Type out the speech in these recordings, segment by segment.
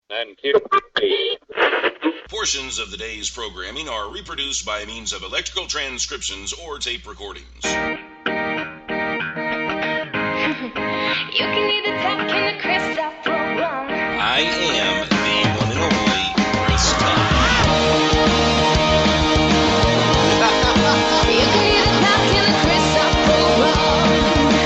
And cue. Portions of the day's programming are reproduced by means of electrical transcriptions or tape recordings. You can either talk in the Crystal program. I am the one and only Chris Top. You can either talk in the Crystal program.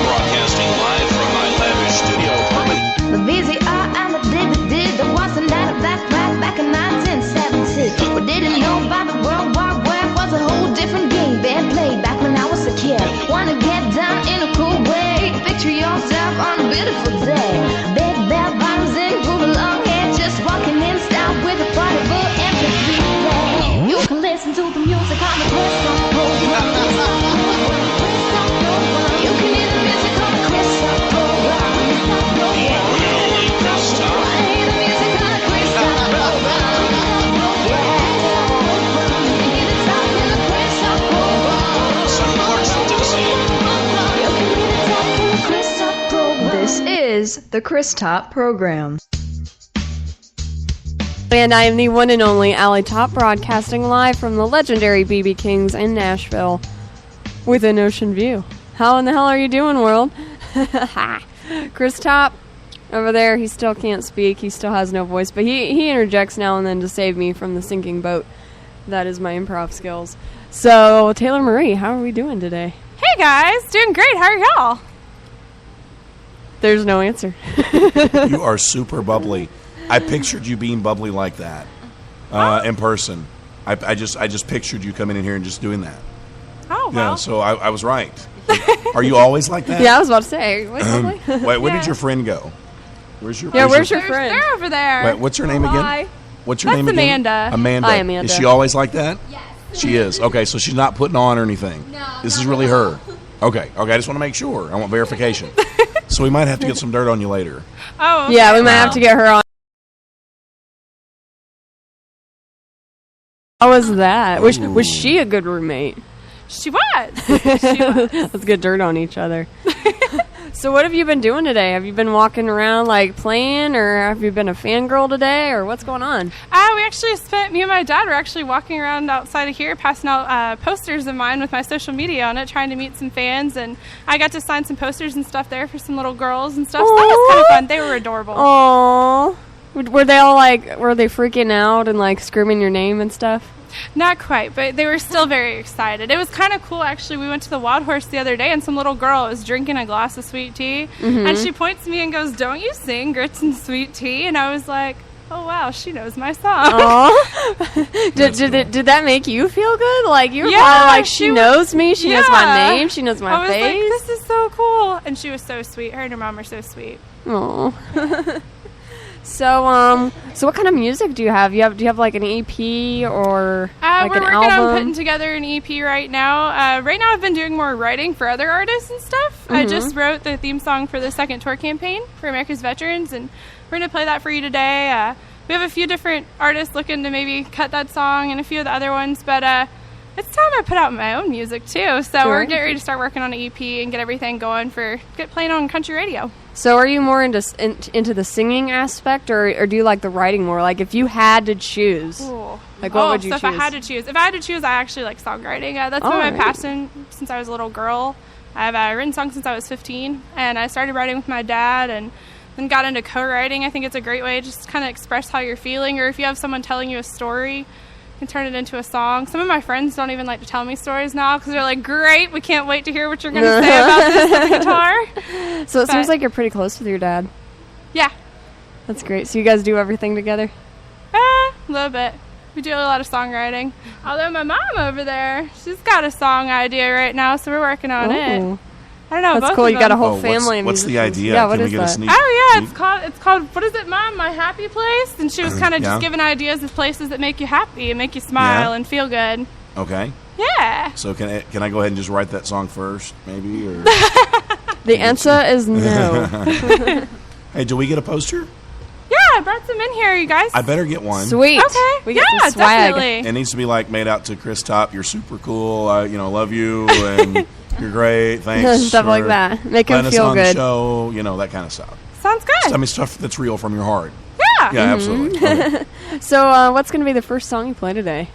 Broadcasting live from my lavish studio apartment. The VCR and the DVD, there was a night of black back in 1970. We didn't know about the World War Web was a whole different game being played back when I was a kid. Wanna get down in a cool way, picture yourself on a beautiful day. Big bell bottoms and groove long hair, just walking in style with a portable MP3 play. You can listen to the music on the Crystal program. You can hear the music on the Crystal program. Chris Top. Play the music on the Crystal program. You can talk in the Crystal program. Some Clarksville, Tennessee. You can talk in the Crystal program. This is the Chris Top Program. And I am the one and only Allie Top, broadcasting live from the legendary BB King's in Nashville with an ocean view. How in the hell are you doing, world? Chris Top, over there, he still can't speak. He still has no voice, but he interjects now and then to save me from the sinking boat. That is my improv skills. So, Taylor Marie, how are we doing today? Hey guys, doing great. How are y'all? There's no answer. You are super bubbly. I pictured you being bubbly like that in person. I just pictured you coming in here and just doing that. Oh, Yeah, well. so I was right. Are you always like that? Yeah, I was about to say. Wait, lovely? Wait, where Yeah. did your friend go? Where's your Yeah, where's your There's- friend? They're over there. Wait, what's her name again? Hi. What's your That's name again? Amanda. Amanda. Hi, Amanda. Is she always like that? Yes. She is. Okay, so she's not putting on or anything. No. This is really her. Okay. I just want to make sure. I want verification. So we might have to get some dirt on you later. Oh, okay. Yeah, we might have to get her on. How was that? Was she a good roommate? She was. She was. Let's get dirt on each other. So what have you been doing today? Have you been walking around like playing, or have you been a fangirl today, or what's going on? We actually me and my dad were actually walking around outside of here, passing out posters of mine with my social media on it, trying to meet some fans, and I got to sign some posters and stuff there for some little girls and stuff. So that was kind of fun. They were adorable. Aww. Were they all like, were they freaking out and like screaming your name and stuff? Not quite, but they were still very excited. It was kind of cool, actually. We went to the Wild Horse the other day, and some little girl was drinking a glass of sweet tea, and she points to me and goes, "Don't you sing grits and sweet tea?" And I was like, "Oh, wow, she knows my song." Aww. did that make you feel good? Like, you were Yeah, probably like, she she knows me, she knows my yeah. name, she knows my I was face. like, "This is so cool," and she was so sweet. Her and her mom are so sweet. Aw. So what kind of music do you have? Do you have like an EP or like We're an working on album? putting together an EP right now. Right now I've been doing more writing for other artists and stuff. I just wrote the theme song for the second tour campaign for America's Veterans, and we're going to play that for you today. We have a few different artists looking to maybe cut that song and a few of the other ones, but it's time I put out my own music too. So we're getting ready to start working on an EP and get everything going for get playing on country radio. So are you more into the singing aspect, or do you like the writing more? Like, if you had to choose, like, what would you If choose? I had to choose, I actually like songwriting. That's been my Alright. passion since I was a little girl. I've written songs since I was 15, and I started writing with my dad, and then got into co-writing. I think it's a great way to just kind of express how you're feeling, or if you have someone telling you a story, and turn it into a song. Some of my friends don't even like to tell me stories now because they're like, "Great, we can't wait to hear what you're going to say about this with the guitar." So it seems like you're pretty close with your dad. Yeah, That's great. So you guys do everything together? a little bit. We do a lot of songwriting. Although my mom over there, she's got a song idea right now, so we're working on it. Oh. I don't know. That's both cool. of You got a them. whole family of What's the musicians. idea? Yeah, what Can we is get a that? sneak? Oh yeah, peek? it's called what is it, Mom? My Happy Place. And she was kind of Yeah. just giving ideas of places that make you happy and make you smile Yeah. and feel good. Okay. Yeah. So can I go ahead and just write that song first, maybe? Or The answer is no. hey, do we get a poster? Yeah, I brought some in here, you guys. I better get one. Sweet. Okay. We get yeah, some swag. definitely. It needs to be like made out to Chris Top. You're super cool. I love you, and you're great. Thanks. Stuff like for that. Make him letting us feel on the good. show. That kind of stuff. Sounds good. I mean, stuff that's real from your heart. Yeah. Yeah, absolutely. Okay. So, what's going to be the first song you play today?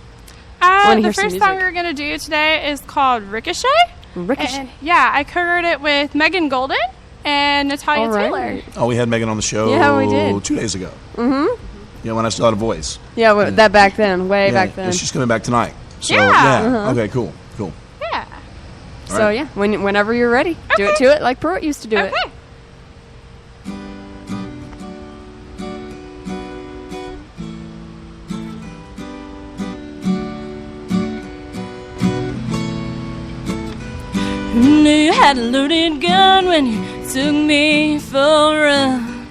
Wanna The hear some first song music. we're going to do today is called Ricochet. Ricochet. And, yeah, I co-wrote it with Megan Golden and Natalia All right. Taylor. Oh, we had Megan on the show Yeah, we did. 2 days ago. Mm-hmm. Yeah, when I still had a voice. Yeah, that back then, way Yeah, back then. and she's coming back tonight. So, Yeah. Okay, cool. Yeah. So right. yeah, whenever you're ready, do it Okay. to it like Pruitt used to do it. Okay. Knew you had a loaded gun when you took me for a run.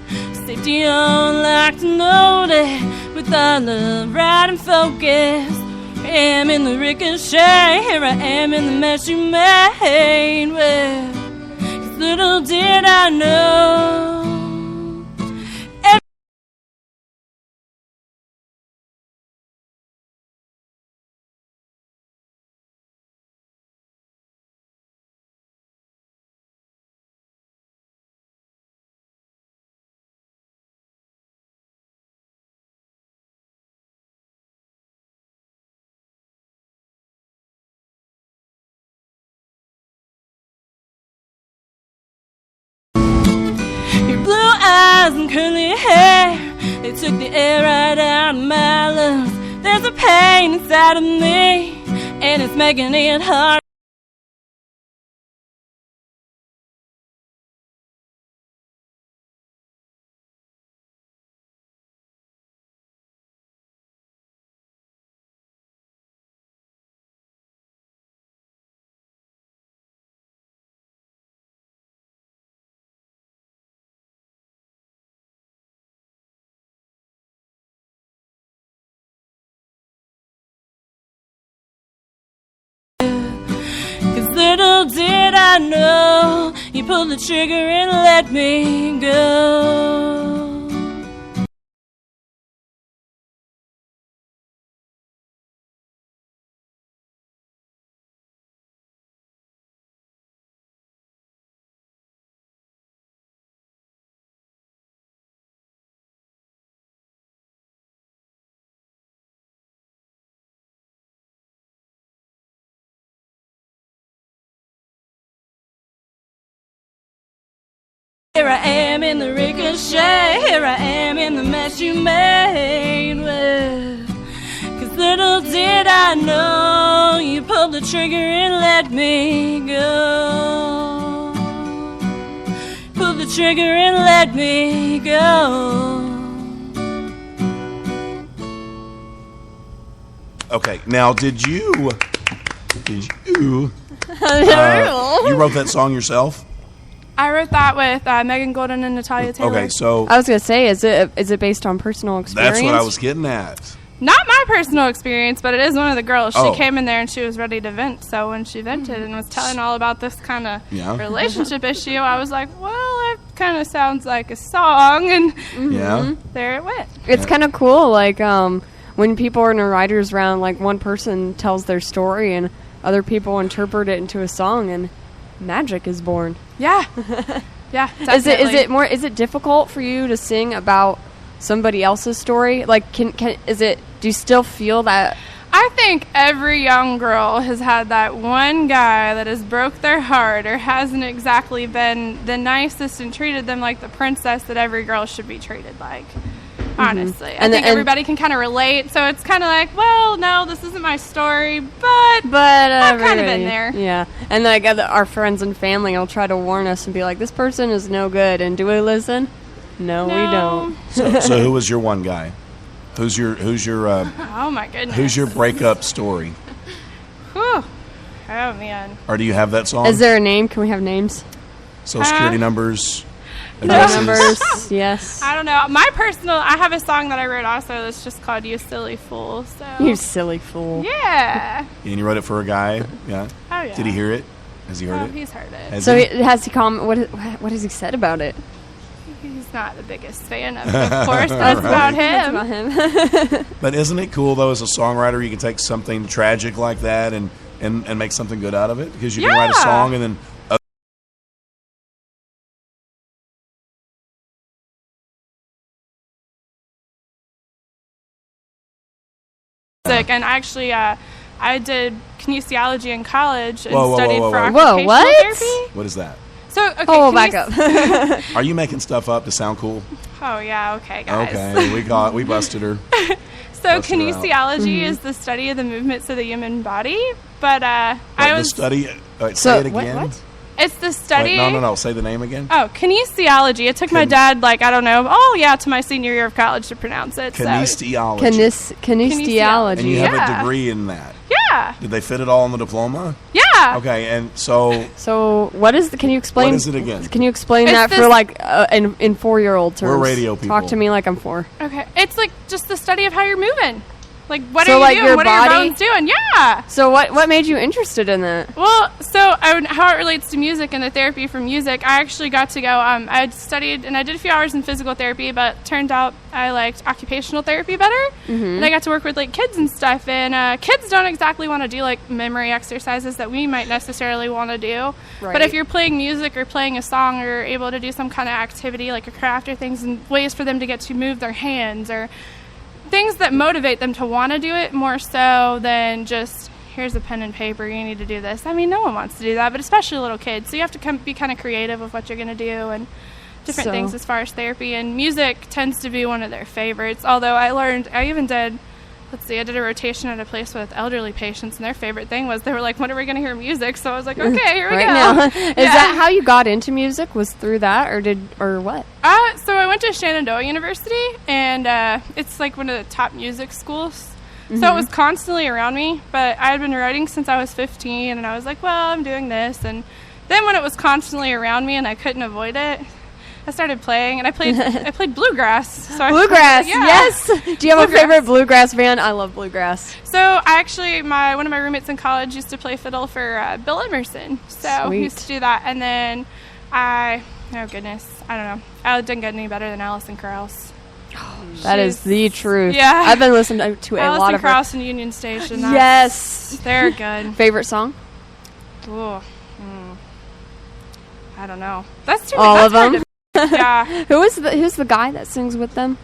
Safety on locked and loaded with all the right and focus. I am in the ricochet, here I am in the mess you made. Well, 'cause little did I know. Your blue eyes and curly hair, they took the air right out of my lungs. There's a pain inside of me, and it's making it hard. Cause little did I know, you pulled the trigger and let me go. Here I am in the ricochet, here I am in the mess you made. Well, 'cause little did I know, you pulled the trigger and let me go. Pulled the trigger and let me go. Okay, now did you you wrote that song yourself? I wrote that with Megan Golden and Natalia Taylor. Okay, so I was gonna say, is it based on personal experience? that's what I was getting at. Not my personal experience, but it is one of the girls. She Oh. came in there and she was ready to vent. So when she vented and was telling all about this kind of Yeah. relationship issue, I was like, well, it kind of sounds like a song. And Yeah. there it went. It's kind of cool, like when people are in a writer's round, like one person tells their story and other people interpret it into a song, and magic is born. Yeah. Yeah. Is Definitely. is it difficult for you to sing about somebody else's story? Like, do you still feel that? I think every young girl has had that one guy that has broke their heart or hasn't exactly been the nicest and treated them like the princess that every girl should be treated like. Honestly, I think everybody can kind of relate. So it's kind of like, well, no, this isn't my story, but I've kind of been there. Yeah, and like our friends and family will try to warn us and be like, "This person is no good," and do we listen? No, we don't. So who was your one guy? Who's your Oh my goodness. who's your breakup story? Whew. Oh man. Or do you have that song? Is there a name? Can we have names? Social security numbers, Phone addresses? numbers? Yes. I don't know. I have a song that I wrote also that's just called "You Silly Fool." So You silly fool. yeah. And you wrote it for a guy? Yeah. Oh yeah. Did he hear it? Has he heard Oh, it? he's heard it. Has So he? has he what has he said about it? He's not the biggest fan of it, of course. That's about him. That's about him. But isn't it cool though, as a songwriter, you can take something tragic like that and make something good out of it? Because you can write a Yeah. song and then music, and actually I did kinesiology in college and Whoa, studied whoa, for whoa, whoa. occupational Whoa, what? therapy. What is that? So, okay, Oh, back up. Are you making stuff up to sound cool? Oh, yeah, okay, guys. Okay, we busted her. So Busted her out. kinesiology is the study of the movements of the human body, but But I the was study. So, Say it again. what? it's the study. Wait, no. Say the name again. Oh, kinesiology. It took my dad to my senior year of college to pronounce it. So, Kinesiology. Kinesiology. And you have Yeah. a degree in that. yeah, Did they fit it all in the diploma? yeah. Okay, and so So, what is? Can you explain? What is it again? Can you explain It's that for this- like in 4-year-old terms? We're radio people. Talk to me like I'm 4. Okay, it's like just the study of how you're moving. Like, what So, are you like, doing? your What are body? your bones doing? Yeah. So, what made you interested in that? Well, so how it relates to music and the therapy for music, I actually got to go. I had studied and I did a few hours in physical therapy, but turned out I liked occupational therapy better. And I got to work with like kids and stuff. And kids don't exactly want to do like memory exercises that we might necessarily want to do. But Right. if you're playing music or playing a song or able to do some kind of activity like a craft or things and ways for them to get to move their hands or things that motivate them to want to do it more so than just here's a pen and paper, you need to do this. I mean, no one wants to do that, but especially little kids. So you have to be kind of creative with what you're going to do and different So- things as far as therapy. And music tends to be one of their favorites. Although I did a rotation at a place with elderly patients, and their favorite thing was they were like, when are we going to hear music? So I was like, okay, here we Right go. now, is Yeah. that how you got into music? Was through that, or what? So I went to Shenandoah University, and it's like one of the top music schools. So it was constantly around me, but I had been writing since I was 15, and I was like, well, I'm doing this. And then when it was constantly around me and I couldn't avoid it, I started playing, and I played bluegrass. So Bluegrass, yeah. yes. Do you have Bluegrass. a favorite bluegrass band? I love bluegrass. So I actually, one of my roommates in college used to play fiddle for Bill Emerson. So we used to Sweet. do that, and then I don't know. I didn't get any better than Alison Krauss. That is the truth. Yeah. I've been listening to a lot Alison of her. Krauss and Union Station. Yes. They're good. Favorite song? Ooh, I don't know. That's too All that's of hard them? to- yeah. Who's the guy that sings with them?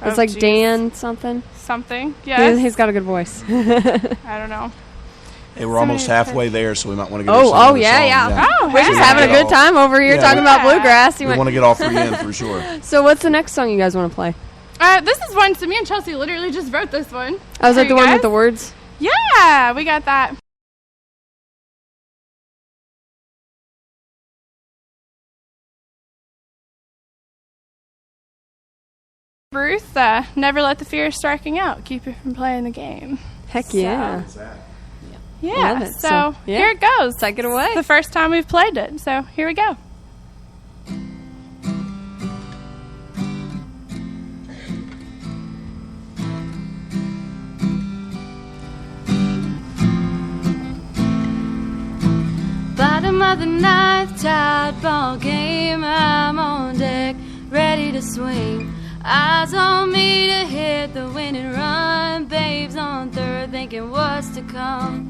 It's Oh, like geez. Dan something. Something. Yes. He's got a good voice. I don't know. hey, we're almost many halfway there, so we might want to get. Oh, yeah. Oh, We're just hey. having a good time over here Yeah. talking about Yeah. bluegrass. We want to get all three in for sure. So what's the next song you guys want to play? This is one. So me and Chelsea literally just wrote this one. Oh, is For that the you one with guys? the words? Yeah, we got that. Ruth, never let the fear of striking out keep you from playing the game. Heck yeah. Yeah, Love it. so So, yeah. here it goes. Take it away. It's the first time we've played it, so here we go. Bottom of the ninth, tide ball game. I'm on deck, ready to swing. Eyes on me to hit the winning run. Babes on third, thinking what's to come.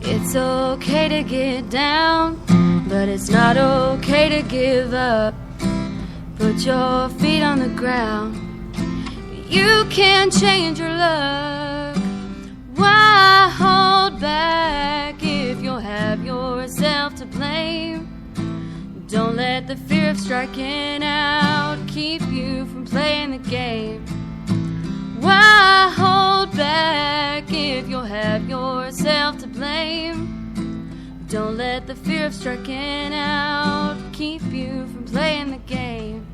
It's okay to get down, but it's not okay to give up. Put your feet on the ground. You can change your luck. Why hold back if you'll have yourself to blame? Don't let the fear of striking out keep you from playing the game. Why hold back if you'll have yourself to blame? Don't let the fear of striking out keep you from playing the game.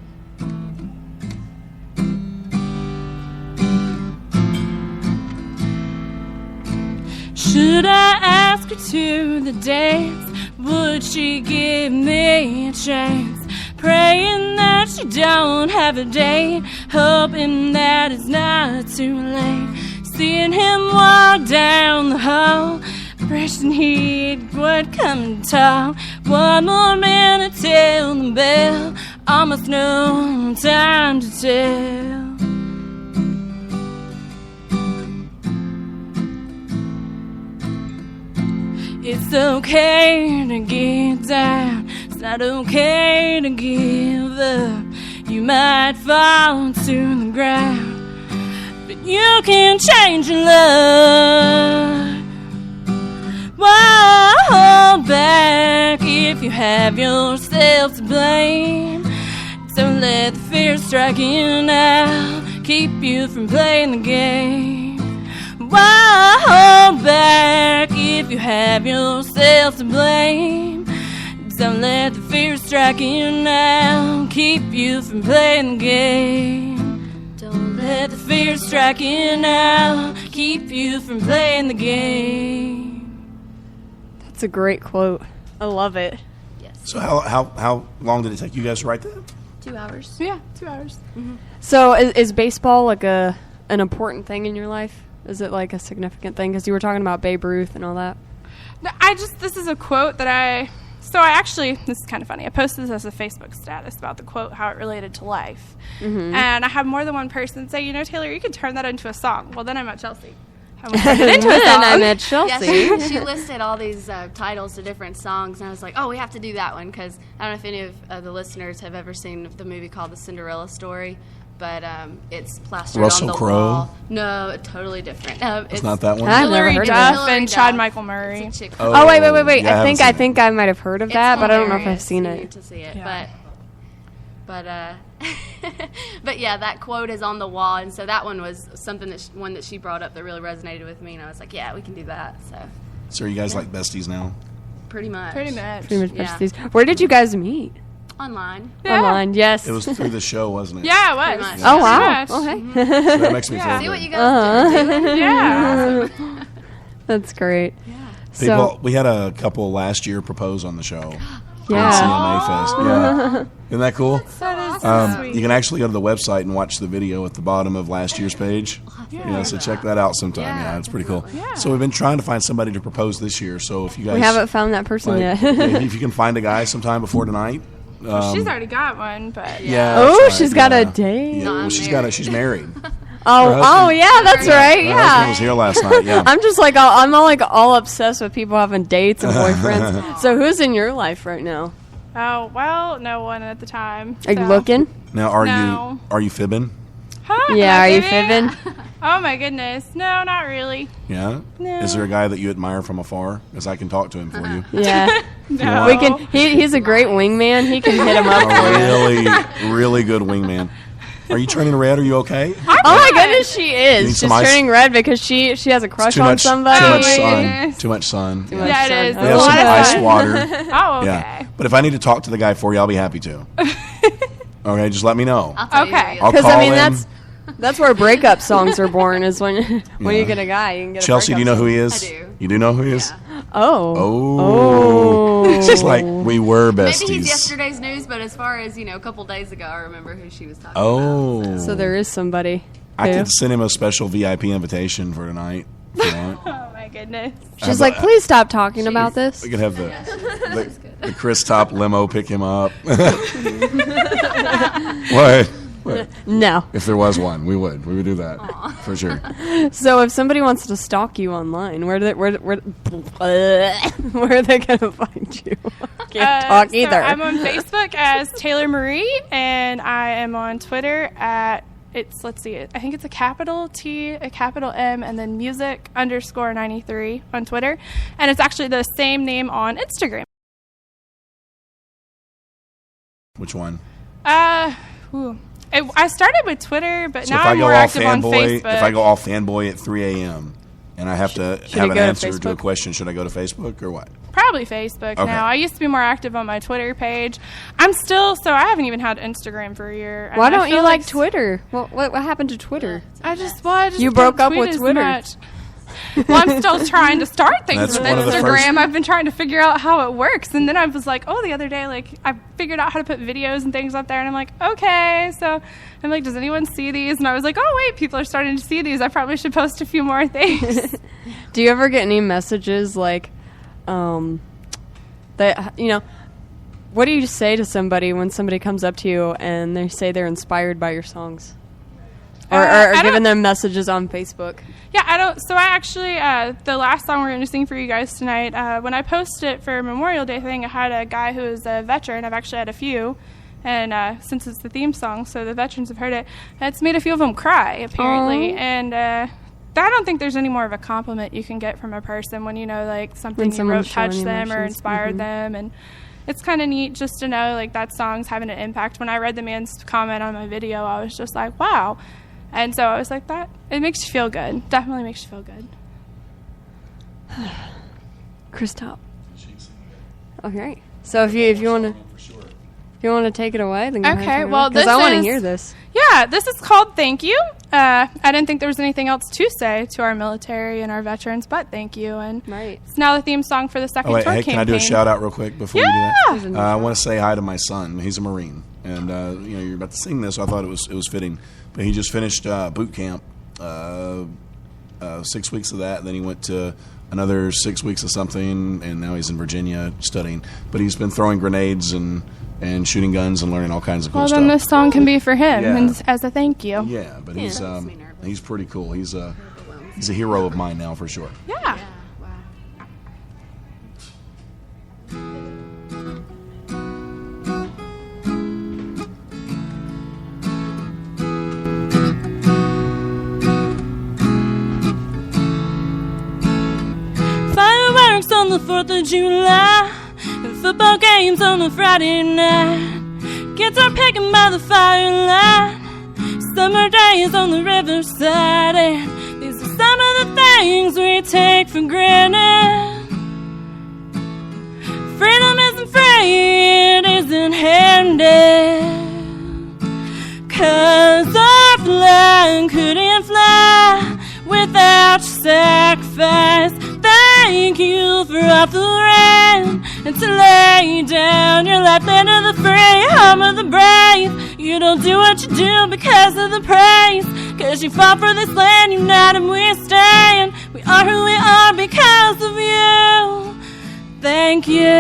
Should I ask her to the dance? Would she give me a chance? Praying that she don't have a date, hoping that it's not too late. Seeing him walk down the hall, wishing he would come and talk. One more minute till the bell, almost no time to tell. It's okay to get down. It's not okay to give up. You might fall to the ground, but you can change your luck. Why hold back if you have yourself to blame? Don't let the fear strike you now, keep you from playing the game. Why hold back if you have yourself to blame? Don't let the fear strike you now, keep you from playing the game. Don't let the fear strike you now, keep you from playing the game. That's a great quote. I love it. So how long did it take you guys to write that? 2 hours. Yeah, 2 hours. So is baseball like an important thing in your life? Is it like a significant thing? Because you were talking about Babe Ruth and all that. No, this is a quote that this is kind of funny. I posted this as a Facebook status about the quote, how it related to life. And I had more than one person say, Taylor, you could turn that into a song. Well, then I met Chelsea. And we turned it into a song. And I met Chelsea. Yeah, she listed all these titles to different songs, and I was like, oh, we have to do that one, because I don't know if any of the listeners have ever seen the movie called The Cinderella Story, but it's plastered Russell on the Crowe? wall. No, totally different. It's not that one? I've never Hilary heard of Duff it. Hilary and Duff. Chad Michael Murray. It's a chick Oh, wait. Yeah, I I haven't think I might have heard of that, but I don't know if I've seen You it. need to see it, Yeah. but but yeah, that quote is on the wall, and so that one was something one that she brought up that really resonated with me, and I was like, yeah, we can do that. So are you guys like besties now? pretty much. Pretty much. Pretty much Yeah. besties. Where did you guys meet? Online. Yeah. Online, yes. It was through the show, wasn't it? Yeah, it was. Pretty much. Oh, Pretty wow. much. Okay. So that makes me feel See good. what you guys did to it? Yeah. That's great. People, we had a couple last year propose on the show. Yeah. CMA Fest. Yeah. Isn't that cool? That is so sweet. You can actually go to the website and watch the video at the bottom of last year's page. Yeah, so check that out sometime. Yeah, it's pretty cool. definitely. Yeah. So we've been trying to find somebody to propose this year. So if you guys We haven't found that person like, yet. if you can find a guy sometime before tonight. She's already got one, but Yeah. Oh, that's right, she's got a yeah. date. Yeah, No, well, I'm she's married. Oh, husband- yeah, that's right. Her husband was Yeah. here last night. Yeah. I'm just like I'm all obsessed with people having dates and boyfriends. So who's in your life right now? oh well, no one at the time. Are you so. looking? Now, No. are you fibbing? Huh? Yeah, are you Maybe? fibbing? Oh my goodness, no, not really. Yeah. No. Is there a guy that you admire from afar? Because I can talk to him for you. Yeah. No. We can. He's a great wingman. He can hit him up. A really, really good wingman. Are you turning red? Are you okay? Oh my goodness, she need is. some She's ice? turning red because she has a crush Too on much, somebody. too much Oh my sun. goodness. Too much sun. Too much Yeah, it sun. is. We A have lot some of ice fun. water. Oh, okay. Yeah. But if I need to talk to the guy for you, I'll be happy to. Okay, just let me know. I'll tell you Okay. who he is. I'll Because call I mean him. that's where breakup songs are born. Is when Yeah. you get a guy, you can get Chelsea, a do you know who he is? I do. You do know who he is? Yeah. Oh. Oh. It's just like we were besties. Maybe he's yesterday's news, but as far as, a couple days ago, I remember who she was talking Oh. about. So there is somebody. I who- could send him a special VIP invitation for tonight. If you want. Oh my goodness. She's like, please stop talking about this. We could have the Chris Top limo pick him up. What? No. If there was one, we would do that for sure. So if somebody wants to stalk you online, where are they gonna find you? Can't talk So either. I'm on Facebook as Taylor Marie, and I am on Twitter at let's see, I think it's a capital T, a capital M, and then music_93 on Twitter, and it's actually the same name on Instagram. Which one? I started with Twitter, but So now if I I'm go more all active on fanboy, Facebook. if I go all fanboy at 3 a.m. and I have to Should have I an go to answer to a Facebook? question, should I go to Facebook or what? Probably Facebook Okay. now. I used to be more active on my Twitter page. I haven't even had Instagram for a year. and Why I don't you feel like Twitter? What happened to Twitter? I just You don't broke up tweet with as Twitter. much. Well, I'm still trying to start things That's with one of the Instagram. first- I've been trying to figure out how it works, and then I was like, the other day, I figured out how to put videos and things up there, and I'm like, okay. So I'm like, does anyone see these? And I was like, oh wait, people are starting to see these. I probably should post a few more things. Do you ever get any messages like, that what do you say to somebody when somebody comes up to you and they say they're inspired by your songs? or giving them messages on Facebook? Yeah, I don't. So I actually, the last song we're going to sing for you guys tonight, when I posted it for Memorial Day thing, I had a guy who is a veteran. I've actually had a few. And since it's the theme song, so the veterans have heard it, it's made a few of them cry, apparently. Aww. And I don't think there's any more of a compliment you can get from a person when you know, like, something you wrote touched them or inspired them. And it's kind of neat just to know, like, that song's having an impact. When I read the man's comment on my video, I was just like, wow. And so I was like, that, it makes you feel good. Definitely makes you feel good. Christoph. Okay. So if you want to... If you want to take it away, then go ahead. Okay, well, because I want to hear this. Yeah, this is called Thank You. I didn't think there was anything else to say to our military and our veterans, but thank you. And it's now the theme song for the second tour campaign. Can I do a shout out real quick before you do that? I want to say hi to my son. He's a Marine, and you're about to sing this. So I thought it was fitting, but he just finished boot camp, 6 weeks of that, and then he went to another 6 weeks of something, and now he's in Virginia studying. But he's been throwing grenades and shooting guns and learning all kinds of cool stuff. Well, then this song can be for him and as a thank you. Yeah, but he's pretty cool. He's a hero of mine now for sure. Yeah. Fireworks on the 4th of July. Football games on a Friday night. Guitar picking by the firelight. Summer days on the riverside. And these are some of the things we take for granted. Freedom isn't free, it isn't handed. 'Cause our flag couldn't fly without sacrifice. Thank you for all the rain and to lay down your life, land of the free, home of the brave. You don't do what you do because of the praise, 'cause you fought for this land, united we stand. We are who we are because of you. Thank you.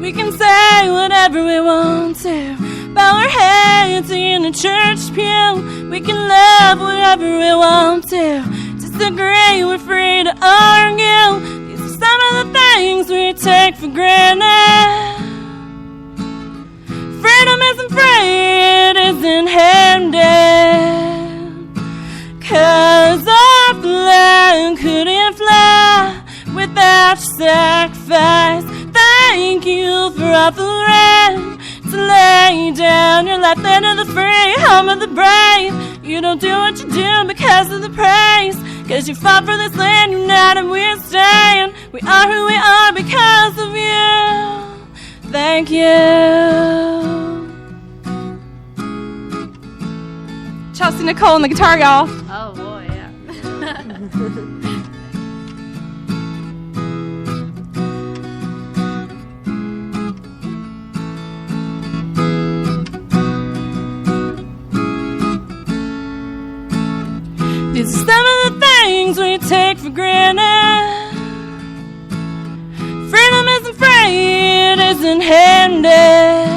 We can say whatever we want to, bow our heads in a church pew. We can love whatever we want to, disagree, we're free to argue. These are some of the things we take for granted. Freedom isn't free, it isn't handed. 'Cause our flag couldn't fly without sacrifice. Thank you for all the rain to lay down your life, land of the free, home of the brave. You don't do what you do because of the praise, 'cause you fought for this land, united we stand. We are who we are because of you. Thank you. Chelsea Nicole on the guitar, y'all. Oh boy, yeah. These are some of the things we take for granted. Freedom isn't free, it isn't handed.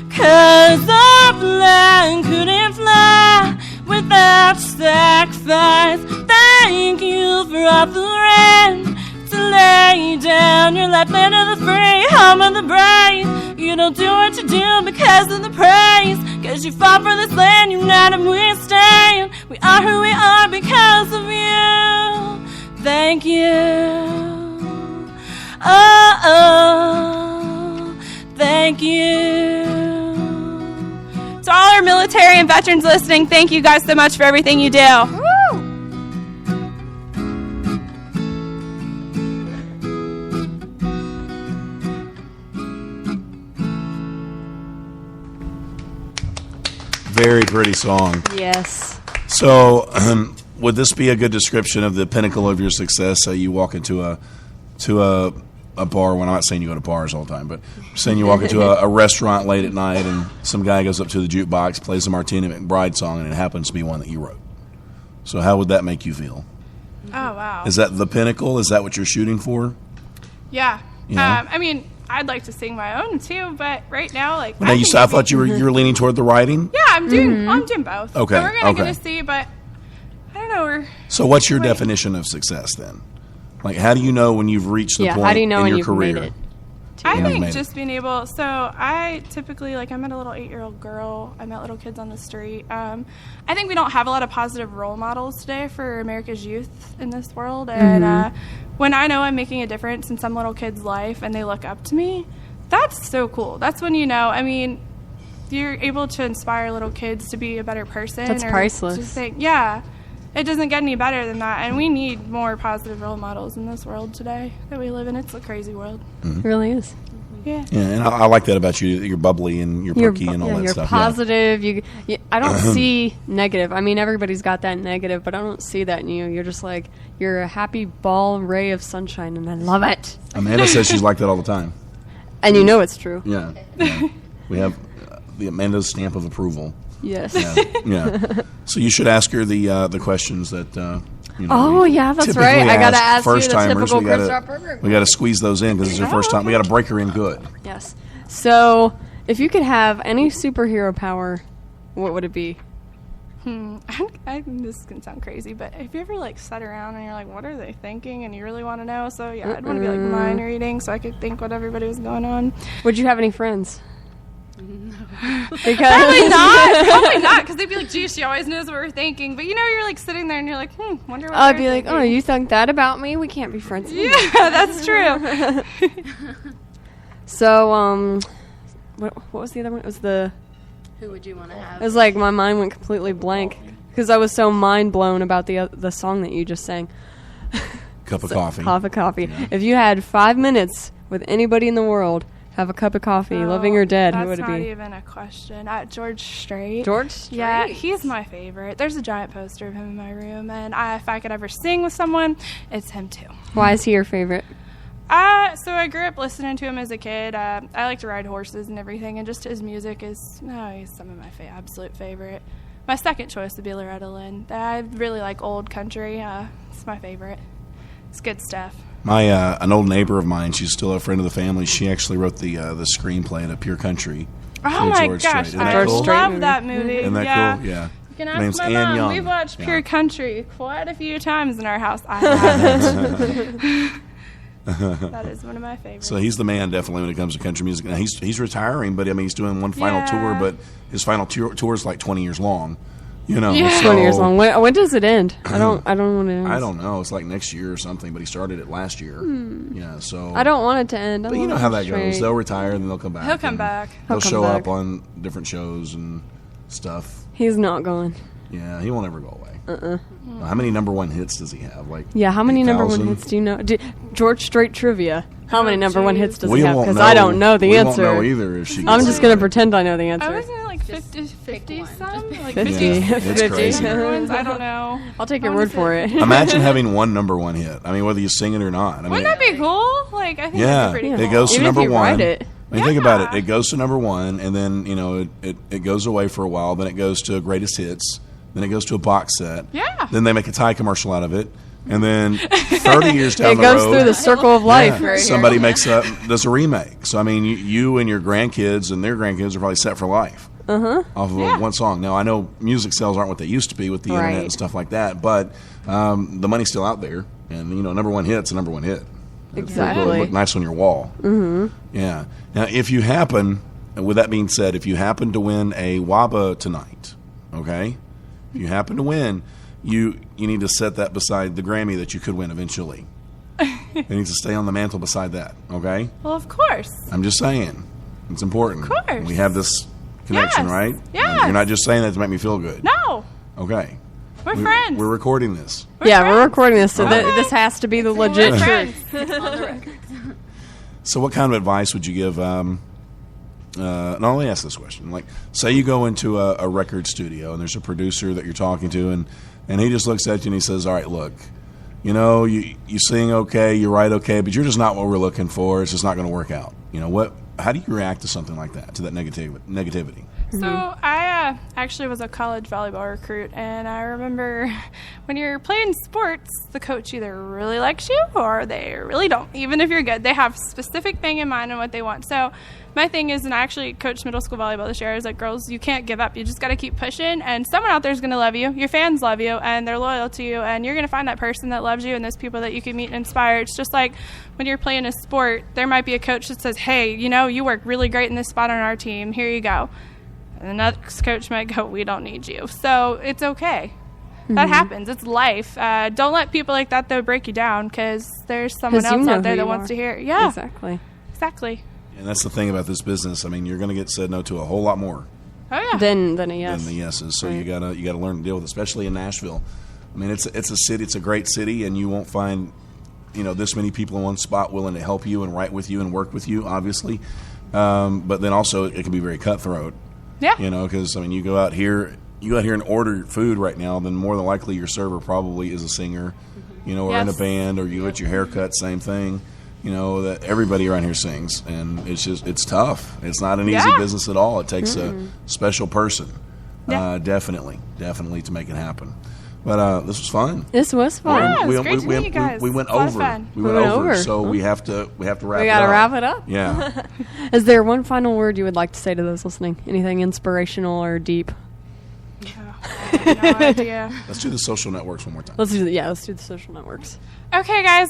'Cause our flag couldn't fly without sacrifice. Thank you for all the rain to lay down your life, land of the free, home of the brave. You don't do what you do because of the praise, 'cause you fought for this land, united we stand. We are who we are because of you. Thank you. Oh, thank you. To all our military and veterans listening, thank you guys so much for everything you do. Woo! Very pretty song. Yes. So, would this be a good description of the pinnacle of your success? You walk into a bar. Well, I'm not saying you go to bars all the time, but saying you walk into a restaurant late at night and some guy goes up to the jukebox, plays a Martina McBride song, and it happens to be one that you wrote. So, how would that make you feel? Oh, wow. Is that the pinnacle? Is that what you're shooting for? Yeah. Yeah. I mean, I'd like to sing my own too, but right now, like, Now, I thought you were leaning toward the writing. yeah, I'm doing both. Okay, And we're gonna okay. get to see, but I don't know. So, what's your definition of success then? Like, how do you know when you've reached the point how do you know in when your you've career? made it? I Yeah. think Made it. just being able. So I typically, like, I met a little 8-year-old girl. I met little kids on the street. I think we don't have a lot of positive role models today for America's youth in this world. And when I know I'm making a difference in some little kid's life and they look up to me, that's so cool. That's when you know. I mean, you're able to inspire little kids to be a better person. That's or priceless. to think, yeah. It doesn't get any better than that, and we need more positive role models in this world today that we live in. It's a crazy world. It really is. Yeah. Yeah, and I like that about you. You're bubbly and you're perky and all that you're stuff. positive. You, I don't see negative. I mean, everybody's got that negative, but I don't see that in you. You're just like, you're a happy ball ray of sunshine, and I love it. Yeah. Amanda says she's like that all the time. And you know it's true. Yeah. We have the Amanda's stamp of approval. Yes. Yeah. So you should ask her the questions that. Oh, yeah, that's typically right. I gotta ask ask you the first-timers. typical We gotta- Chris Rock We got to squeeze those in because it's your first time. We got to break her in good. Yes. So, if you could have any superhero power, what would it be? This can sound crazy, but if you ever like sat around and you're like, what are they thinking, and you really want to know, so yeah, I'd want to be like mind reading so I could think what everybody was going on. Would you have any friends? No. Because Probably not, because they'd be like, gee, she always knows what we're thinking. But you know, you're like sitting there and you're like, wonder what I'd they're be like, thinking. oh, you think that about me? We can't be friends. Yeah, that's true. So, what was the other one? It was Who would you want to have? It was like my mind went completely blank because I was so mind blown about the song that you just sang. Cup of coffee. Cup of coffee. If you had 5 minutes with anybody in the world, have a cup of coffee, living or dead, who would it That's not be? even a question. George Strait. George Strait? Yeah, he's my favorite. There's a giant poster of him in my room, and if I could ever sing with someone, it's him too. Why is he your favorite? So I grew up listening to him as a kid. I like to ride horses and everything, and just his music is, he's some of my absolute favorite. My second choice would be Loretta Lynn. I really like old country. It's my favorite. It's good stuff. My an old neighbor of mine, she's still a friend of the family. She actually wrote the screenplay to Pure Country. Oh for my George gosh, Strait. Isn't I that cool? love that movie. Isn't that yeah. cool? Yeah. You can Her ask name's my Ann mom. Young. We've watched Yeah. Pure Country quite a few times in our house. I have. That is one of my favorites. So he's the man, definitely, when it comes to country music. Now he's retiring, but I mean, he's doing one final tour, but his final tour is like 20 years long. You know, Yeah. 20 years long. When does it end? I don't want to. I don't know. It's like next year or something, but he started it last year. Yeah, so I don't want it to end. But you know how that goes. They'll retire, then they'll come back. He'll come and back. They'll He'll show come up back. on different shows and stuff. He's not going. Yeah, he won't ever go away. How many number one hits does he have? Like, Yeah, how many number one 8,000? hits do you know? George Strait trivia. How many number one hits does We he have? won't Because know. I don't know the we answer. won't know either if she. I'm gets just it. going to pretend I know the answer. I was in like 50 some? Like 50. 50 It's crazy. number ones? I don't know. I'll take your word for it. Imagine having one number one hit. I mean, whether you sing it or not. I mean, Wouldn't that be cool? Like, I think yeah, that'd be pretty it cool. goes to Even if number you one. write it. I mean, think about it. Yeah. It goes to number one, and then it goes away for a while. Then it goes to greatest hits. Then it goes to a box set. Yeah. Then they make a Thai commercial out of it, and then 30 years down It the goes road, through the circle of life. yeah, Right somebody here. does a remake. So I mean, you and your grandkids and their grandkids are probably set for life. Off of one song. Now I know music sales aren't what they used to be with the internet Right. and stuff like that, but the money's still out there, and number one hit's a number one hit. Exactly. It'll look nice on your wall. Mm-hmm. Yeah. Now, if you happen, and with that being said, if you happen to win a WABA tonight, okay, if you happen to win, you need to set that beside the Grammy that you could win eventually. It needs to stay on the mantle beside that. Okay. Well, of course. I'm just saying, it's important. Of course. We have this connection, Yes. right? Yes. You're not just saying that to make me feel good. No. Okay. We're friends. We're recording this. Yeah, we're recording this, so Okay. this has to be the legit We're truth. friends. So, what kind of advice would you give? Not only ask this question. Like, say you go into a record studio and there's a producer that you're talking to, and he just looks at you and he says, "All right, look, you sing okay, you write okay, but you're just not what we're looking for. It's just not going to work out." How do you react to something like that? To that negativity? So I actually was a college volleyball recruit, and I remember when you're playing sports, the coach either really likes you or they really don't. Even if you're good, they have a specific thing in mind and what they want. So my thing is, and I actually coached middle school volleyball this year, is like, girls, you can't give up. You just got to keep pushing, and someone out there is going to love you. Your fans love you, and they're loyal to you, and you're going to find that person that loves you and those people that you can meet and inspire. It's just like when you're playing a sport, there might be a coach that says, hey, you know, you work really great in this spot on our team. Here you go. And the next coach might go, we don't need you. So it's okay. That happens. It's life. Don't let people like that, though, break you down, because there's someone else out there that wants to hear it. Yeah. Exactly. And that's the thing about this business. I mean, you're going to get said no to a whole lot more Oh, yeah. Than a yes. than the yeses. So you gotta learn to deal with it, especially in Nashville. I mean, it's a city. It's a great city, and you won't find, this many people in one spot willing to help you and write with you and work with you, obviously. But then also it can be very cutthroat. Yeah. Because I mean, you go out here and order food right now, then more than likely your server probably is a singer, or in a band, or you get your hair cut, same thing. That everybody around here sings, and it's tough. It's not an easy business at all. It takes a special person, definitely to make it happen. But this was fun. This was fun. Yeah, it's great to meet you guys. We went It's a lot of over. fun. We went over. So we have to wrap it up. We got to wrap it up. Yeah. Is there one final word you would like to say to those listening? Anything inspirational or deep? I have no idea. Let's do the social networks one more time. Let's do the social networks. Okay, guys,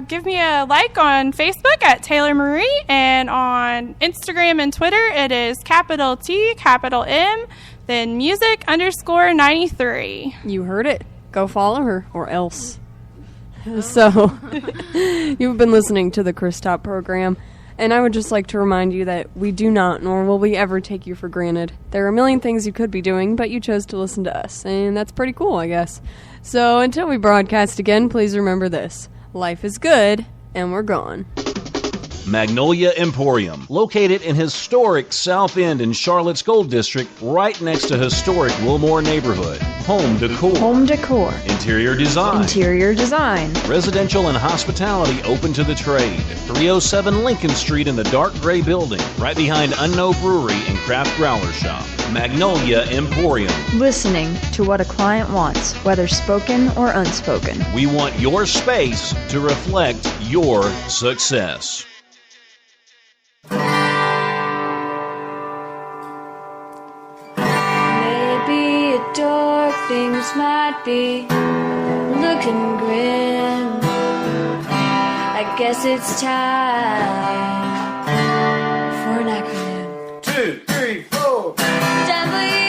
give me a like on Facebook at Taylor Marie, and on Instagram and Twitter, it is capital T, capital M, then music_93. You heard it. Go follow her, or else. So, you've been listening to the Chris Top program, and I would just like to remind you that we do not, nor will we ever take you for granted. There are a million things you could be doing, but you chose to listen to us, and that's pretty cool, I guess. So, until we broadcast again, please remember this. Life is good, and we're gone. Magnolia Emporium, located in historic South End in Charlotte's Gold District, right next to historic Wilmore neighborhood. Home decor. Home decor. Interior design. Interior design. Residential and hospitality open to the trade. 307 Lincoln Street in the dark gray building, right behind Unknown Brewery and Craft Growler Shop. Magnolia Emporium. Listening to what a client wants, whether spoken or unspoken. We want your space to reflect your success. Maybe dark things might be looking grim. I guess it's time for an acronym. 2, 3, 4. W